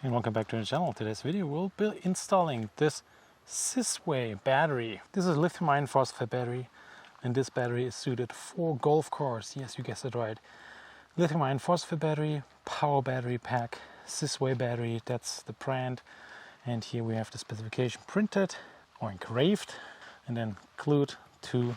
And welcome back to the channel. Today's video we'll be installing this SYSWAY battery. This is a lithium iron phosphate battery, and this battery is suited for golf cars. Yes, you guessed it right. Lithium iron phosphate battery, power battery pack, SYSWAY battery, that's the brand. And here we have the specification printed or engraved and then glued to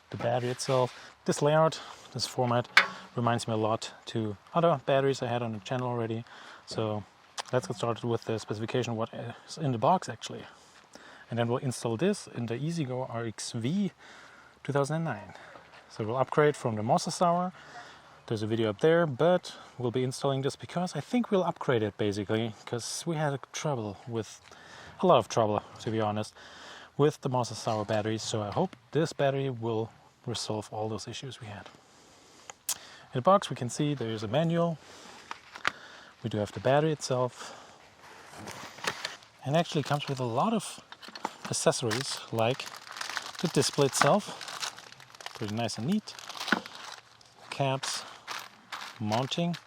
the battery itself. This layout, this format reminds me a lot to other batteries I had on the channel already. So let's get started with the specification, what is in the box actually. And then we'll install this in the EasyGo RXV 2009. So we'll upgrade from the Mosasaur. There's a video up there, but we'll be installing this because I think we'll upgrade it basically, because we had a lot of trouble, to be honest, with the Mosasaur batteries. So I hope this battery will resolve all those issues we had. In the box we can see there's a manual. We do have the battery itself, and actually comes with a lot of accessories like the display itself, pretty nice and neat, caps, mounting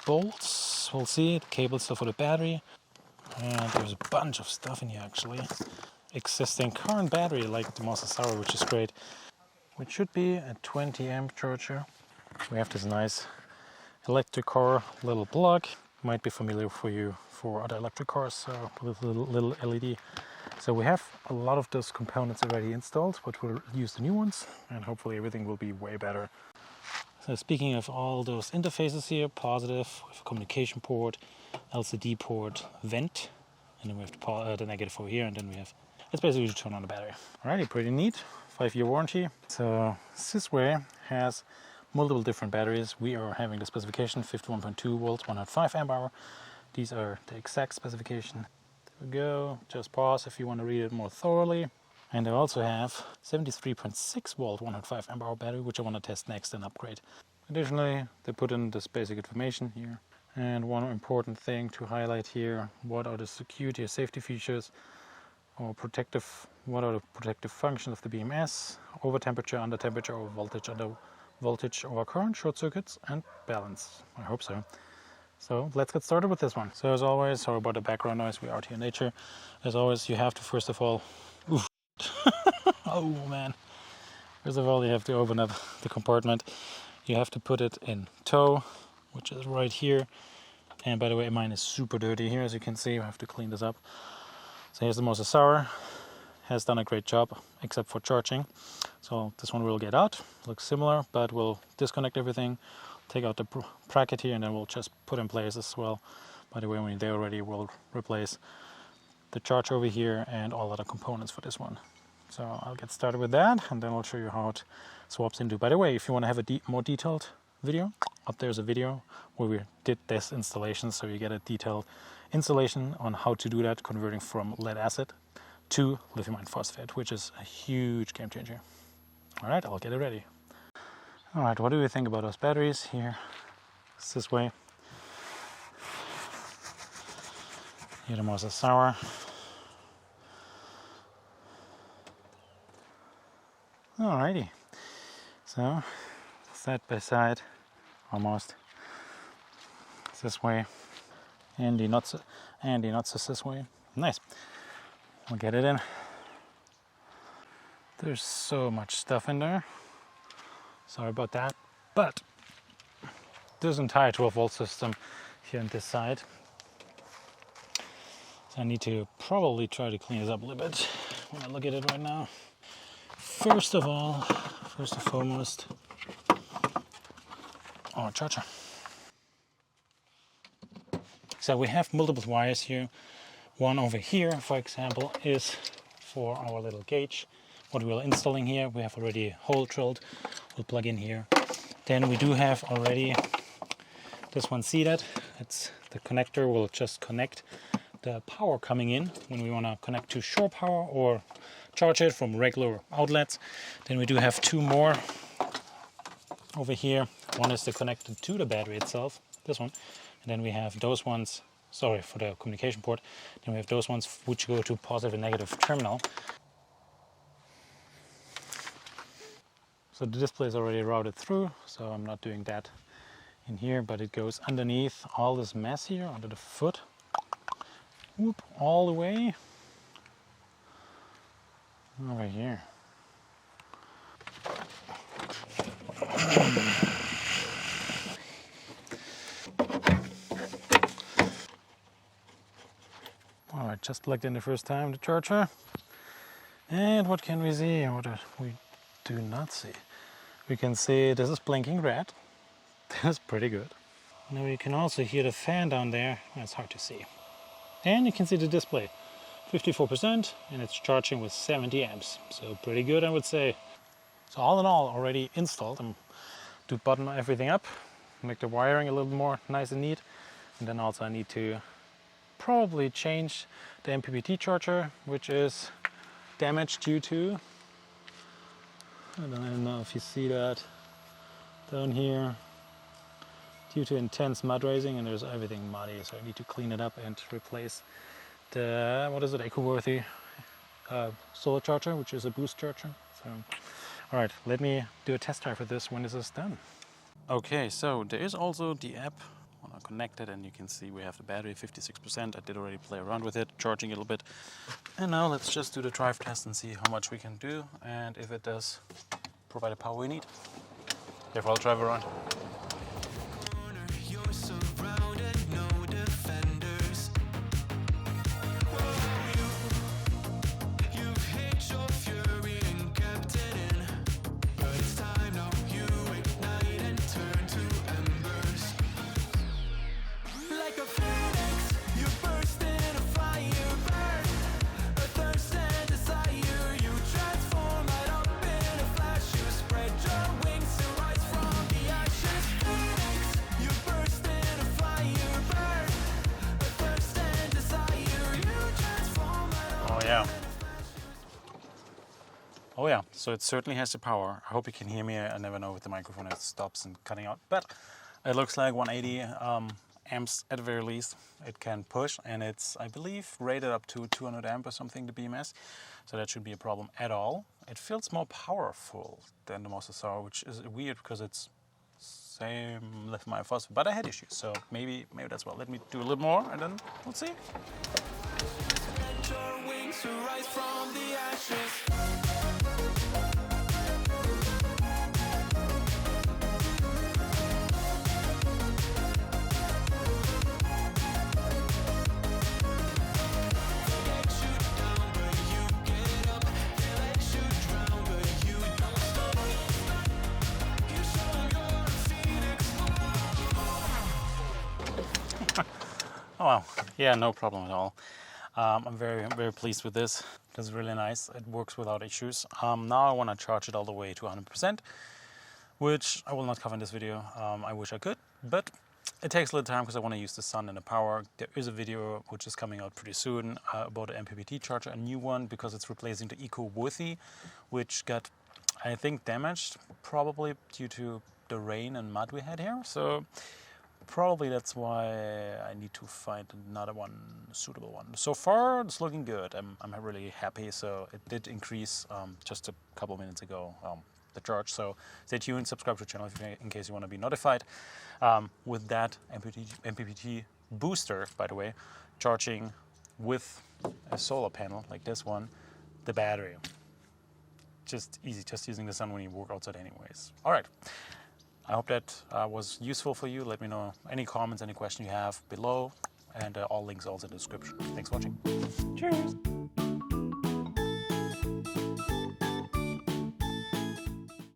bolts, we'll see, the cable stuff for the battery, and there's a bunch of stuff in here actually. Existing current battery like the Mosasaur, which is great, which should be a 20 amp charger. We have this nice electric car little plug, might be familiar for you for other electric cars, so with a little LED. So we have a lot of those components already installed, but we'll use the new ones and hopefully everything will be way better. So speaking of all those interfaces here, positive, we have a communication port, LCD port, vent, and then we have the negative over here, and then we have, it's basically to turn on the battery. Alrighty, pretty neat, 5-year warranty. So SYSWAY has multiple different batteries. We are having the specification 51.2 volts, 105 amp hour. These are the exact specification. There we go. Just pause if you want to read it more thoroughly. And I also have 73.6 volt 105 amp hour battery, which I want to test next and upgrade. Additionally, they put in this basic information here. And one important thing to highlight here: what are the security or safety features, or what are the protective functions of the BMS, over temperature, under temperature, or voltage over current, short circuits, and balance. I hope so. So let's get started with this one. So as always, sorry about the background noise, we are out here in nature. As always, you have to first of all, oh man. First of all, you have to open up the compartment. You have to put it in tow, which is right here. And by the way, mine is super dirty here, as you can see. I have to clean this up. So here's the Mosasaur. Has done a great job, except for charging. So this one will get out, looks similar, but we'll disconnect everything, take out the bracket here, and then we'll just put in place as well. By the way, when they're ready, we'll replace the charge over here and all other components for this one. So I'll get started with that, and then I'll show you how it swaps into. By the way, if you want to have a more detailed video, up there's a video where we did this installation, so you get a detailed installation on how to do that, converting from lead acid to lithium iron phosphate, which is a huge game changer. All right, I'll get it ready. All right, what do we think about those batteries here? SYSWAY. Here the Mosasaur. Alrighty, so side by side, almost. SYSWAY, and the not so SYSWAY. Nice. We'll get it in. There's so much stuff in there. Sorry about that. But this entire 12 volt system here on this side. So I need to probably try to clean this up a little bit when I look at it right now. First and foremost, our charger. So we have multiple wires here. One over here, for example, is for our little gauge. What we're installing here, we have already a hole drilled. We'll plug in here. Then we do have already this one seated. It's the connector will just connect the power coming in when we want to connect to shore power or charge it from regular outlets. Then we do have two more over here. One is connected to the battery itself, this one. And then we have those ones, sorry, for the communication port. Then we have those ones which go to positive and negative terminal. So the display is already routed through, so I'm not doing that in here, but it goes underneath all this mess here, under the foot. Whoop, all the way over here. Alright, just plugged in the first time the charger. And what can we see? What we do not see. We can see this is blinking red. That's pretty good. Now you can also hear the fan down there. That's hard to see. And you can see the display. 54%, and it's charging with 70 amps. So pretty good, I would say. So all in all, already installed. I'm to button everything up, make the wiring a little more nice and neat. And then also I need to probably change the MPPT charger, which is damaged due to, I don't know if you see that down here, due to intense mud raising, and there's everything muddy, so I need to clean it up and replace the, what is it, eco-worthy solar charger, which is a boost charger. So, all right, let me do a test drive for this when this is done. Okay, so there is also the app when I connect it, and you can see we have the battery 56%. I did already play around with it, charging a little bit. And now let's just do the drive test and see how much we can do and if it does provide the power we need. Therefore, I'll drive around. Yeah. Oh yeah, so it certainly has the power. I hope you can hear me. I never know with the microphone it stops and cutting out. But it looks like 180 amps at the very least it can push, and it's, I believe, rated up to 200 amp or something, the BMS. So that should be a problem at all. It feels more powerful than the Monster Sour, which is weird because it's same lithium-ion-phosphate, but I had issues, so maybe that's well. Let me do a little more and then we'll see. To rise from the ashes. Oh wow, yeah, no problem at all. I'm very pleased with this. It's really nice. It works without issues. Now I want to charge it all the way to 100%, which I will not cover in this video. I wish I could, but it takes a little time because I want to use the sun and the power. There is a video which is coming out pretty soon about an MPPT charger, a new one, because it's replacing the eco-worthy, which got, I think, damaged, probably due to the rain and mud we had here. So probably that's why I need to find another one, suitable one. So far, it's looking good. I'm really happy. So it did increase just a couple minutes ago, the charge. So stay tuned, subscribe to the channel in case you want to be notified. With that MPPT booster, by the way, charging with a solar panel like this one, the battery. Just easy, just using the sun when you work outside anyways. All right. I hope that was useful for you. Let me know any comments, any questions you have below, and all links also in the description. Thanks for watching. Cheers!